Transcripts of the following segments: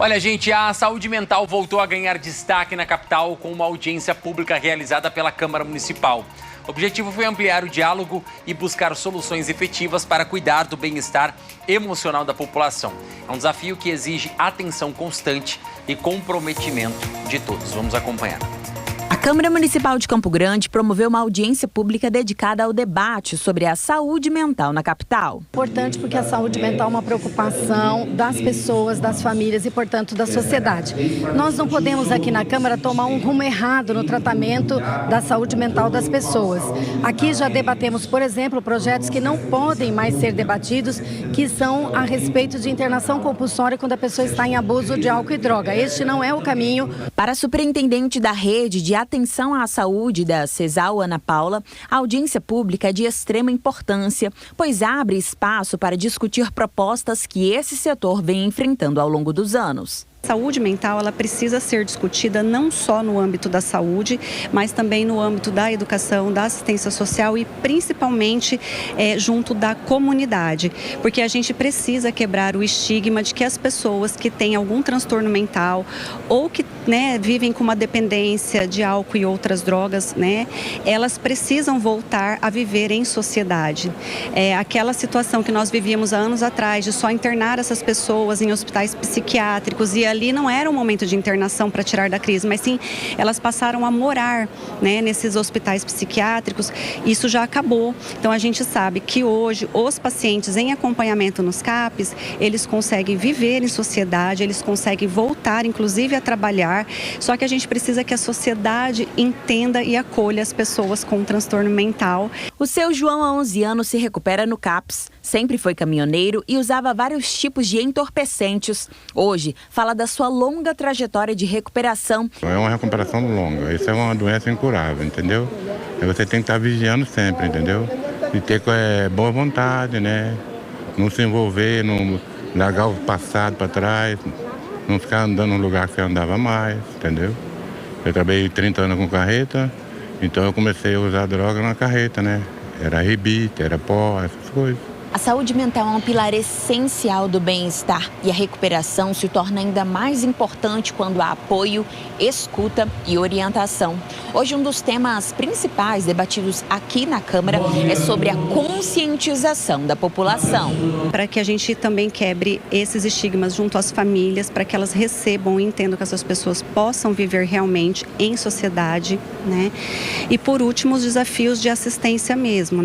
Olha, gente, a saúde mental voltou a ganhar destaque na capital com uma audiência pública realizada pela Câmara Municipal. O objetivo foi ampliar o diálogo e buscar soluções efetivas para cuidar do bem-estar emocional da população. É um desafio que exige atenção constante e comprometimento de todos. Vamos acompanhar. A Câmara Municipal de Campo Grande promoveu uma audiência pública dedicada ao debate sobre a saúde mental na capital. Importante porque a saúde mental é uma preocupação das pessoas, das famílias e, portanto, da sociedade. Nós não podemos aqui na Câmara tomar um rumo errado no tratamento da saúde mental das pessoas. Aqui já debatemos, por exemplo, projetos que não podem mais ser debatidos, que são a respeito de internação compulsória quando a pessoa está em abuso de álcool e droga. Este não é o caminho. Para a superintendente da rede de atenção à saúde da CESAL, Ana Paula, a audiência pública é de extrema importância, pois abre espaço para discutir propostas que esse setor vem enfrentando ao longo dos anos. A saúde mental, ela precisa ser discutida não só no âmbito da saúde, mas também no âmbito da educação, da assistência social e principalmente junto da comunidade, porque a gente precisa quebrar o estigma de que as pessoas que têm algum transtorno mental ou que vivem com uma dependência de álcool e outras drogas, elas precisam voltar a viver em sociedade. Aquela situação que nós vivíamos há anos atrás de só internar essas pessoas em hospitais psiquiátricos e ali não era um momento de internação para tirar da crise, mas sim elas passaram a morar nesses hospitais psiquiátricos. Isso já acabou. Então a gente sabe que hoje os pacientes em acompanhamento nos CAPs, eles conseguem viver em sociedade, eles conseguem voltar inclusive a trabalhar, só que a gente precisa que a sociedade entenda e acolha as pessoas com transtorno mental. O seu João, há 11 anos, se recupera no CAPs, sempre foi caminhoneiro e usava vários tipos de entorpecentes. Hoje, fala da sua longa trajetória de recuperação. É uma recuperação longa, isso é uma doença incurável, entendeu? Você tem que estar vigiando sempre, entendeu? E ter boa vontade, Não se envolver, não largar o passado para trás, não ficar andando no lugar que você andava mais, entendeu? Eu trabalhei 30 anos com carreta, então eu comecei a usar droga na carreta, Era rebite, era pó, essas coisas. A saúde mental é um pilar essencial do bem-estar e a recuperação se torna ainda mais importante quando há apoio, escuta e orientação. Hoje, um dos temas principais debatidos aqui na Câmara é sobre a conscientização da população. Para que a gente também quebre esses estigmas junto às famílias, para que elas recebam e entendam que essas pessoas possam viver realmente em sociedade, E por último, os desafios de assistência mesmo,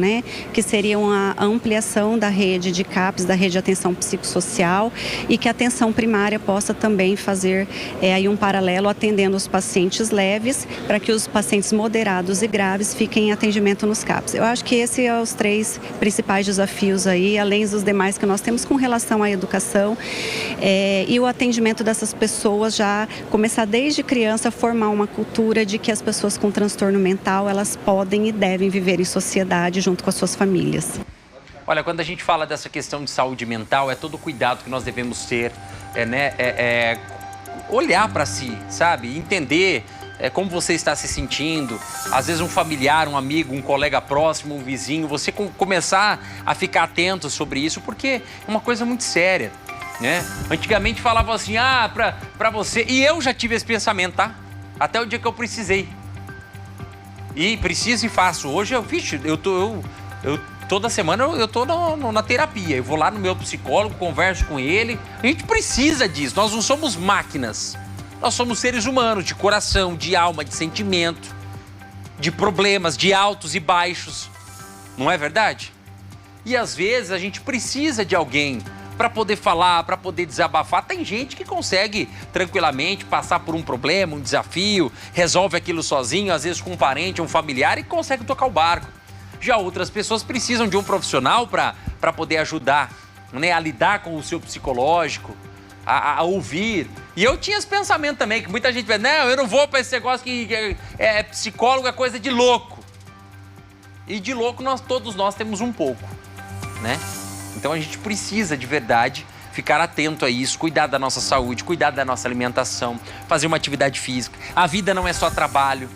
Que seriam a ampliação da rede de CAPs, da rede de atenção psicossocial e que a atenção primária possa também fazer aí um paralelo atendendo os pacientes leves para que os pacientes moderados e graves fiquem em atendimento nos CAPs. Eu acho que esses são os 3 principais desafios aí, além dos demais que nós temos com relação à educação e o atendimento dessas pessoas já começar desde criança a formar uma cultura de que as pessoas com transtorno mental, elas podem e devem viver em sociedade junto com as suas famílias. Olha, quando a gente fala dessa questão de saúde mental, é todo o cuidado que nós devemos ter, olhar para si, sabe? Entender como você está se sentindo. Às vezes um familiar, um amigo, um colega próximo, um vizinho, você começar a ficar atento sobre isso, porque é uma coisa muito séria, Antigamente falavam assim, pra você... E eu já tive esse pensamento, tá? Até o dia que eu precisei. E preciso e faço. Hoje toda semana eu tô na terapia. Eu vou lá no meu psicólogo, converso com ele. A gente precisa disso. Nós não somos máquinas. Nós somos seres humanos, de coração, de alma, de sentimento, de problemas, de altos e baixos. Não é verdade? E às vezes a gente precisa de alguém para poder falar, para poder desabafar. Tem gente que consegue tranquilamente passar por um problema, um desafio, resolve aquilo sozinho, às vezes com um parente, um familiar e consegue tocar o barco. Já outras pessoas precisam de um profissional para poder ajudar, a lidar com o seu psicológico, a ouvir. E eu tinha esse pensamento também, que muita gente vai, não, eu não vou para esse negócio que psicólogo é coisa de louco. E de louco todos nós temos um pouco, Então a gente precisa de verdade ficar atento a isso, cuidar da nossa saúde, cuidar da nossa alimentação, fazer uma atividade física. A vida não é só trabalho.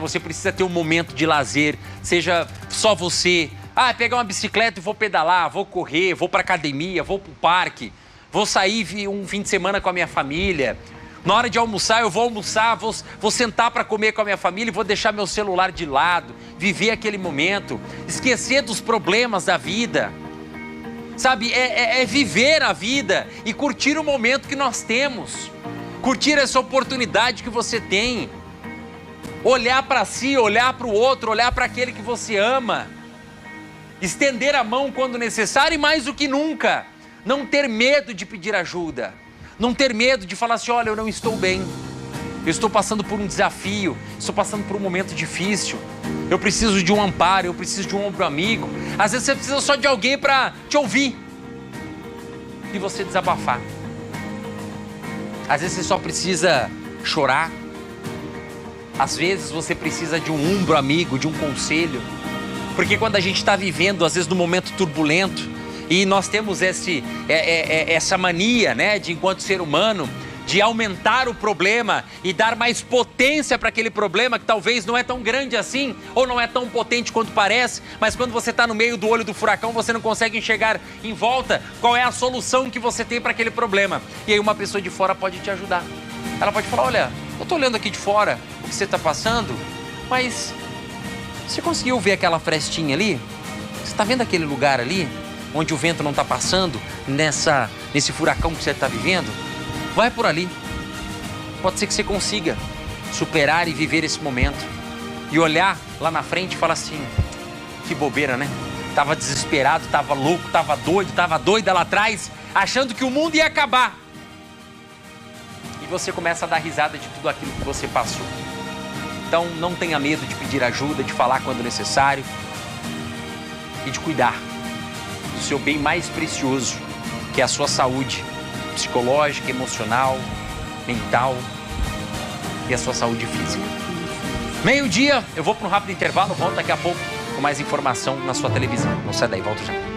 Você precisa ter um momento de lazer, seja só você. Pegar uma bicicleta e vou pedalar, vou correr, vou para academia, vou para o parque, vou sair um fim de semana com a minha família. Na hora de almoçar, eu vou almoçar, vou sentar para comer com a minha família e vou deixar meu celular de lado, viver aquele momento, esquecer dos problemas da vida. Sabe, é viver a vida e curtir o momento que nós temos. Curtir essa oportunidade que você tem. Olhar para si, olhar para o outro, olhar para aquele que você ama. Estender a mão quando necessário e mais do que nunca, não ter medo de pedir ajuda. Não ter medo de falar assim, olha, eu não estou bem. Eu estou passando por um desafio, estou passando por um momento difícil. Eu preciso de um amparo, eu preciso de um ombro amigo. Às vezes você precisa só de alguém para te ouvir e você desabafar. Às vezes você só precisa chorar. Às vezes você precisa de um ombro amigo, de um conselho. Porque quando a gente está vivendo, às vezes, num momento turbulento, e nós temos essa mania, né, de enquanto ser humano, de aumentar o problema e dar mais potência para aquele problema que talvez não é tão grande assim, ou não é tão potente quanto parece, mas quando você está no meio do olho do furacão, você não consegue enxergar em volta qual é a solução que você tem para aquele problema. E aí uma pessoa de fora pode te ajudar. Ela pode falar, olha, eu estou olhando aqui de fora o que você está passando, mas você conseguiu ver aquela frestinha ali? Você está vendo aquele lugar ali, onde o vento não está passando, nesse furacão que você está vivendo? Vai por ali. Pode ser que você consiga superar e viver esse momento. E olhar lá na frente e falar assim, que bobeira, né? Tava desesperado, tava louco, tava doida lá atrás, achando que o mundo ia acabar. E você começa a dar risada de tudo aquilo que você passou. Então não tenha medo de pedir ajuda, de falar quando necessário e de cuidar do seu bem mais precioso, que é a sua saúde psicológica, emocional, mental e a sua saúde física. Meio-dia, eu vou para um rápido intervalo, volto daqui a pouco com mais informação na sua televisão. Não sai daí, volto já.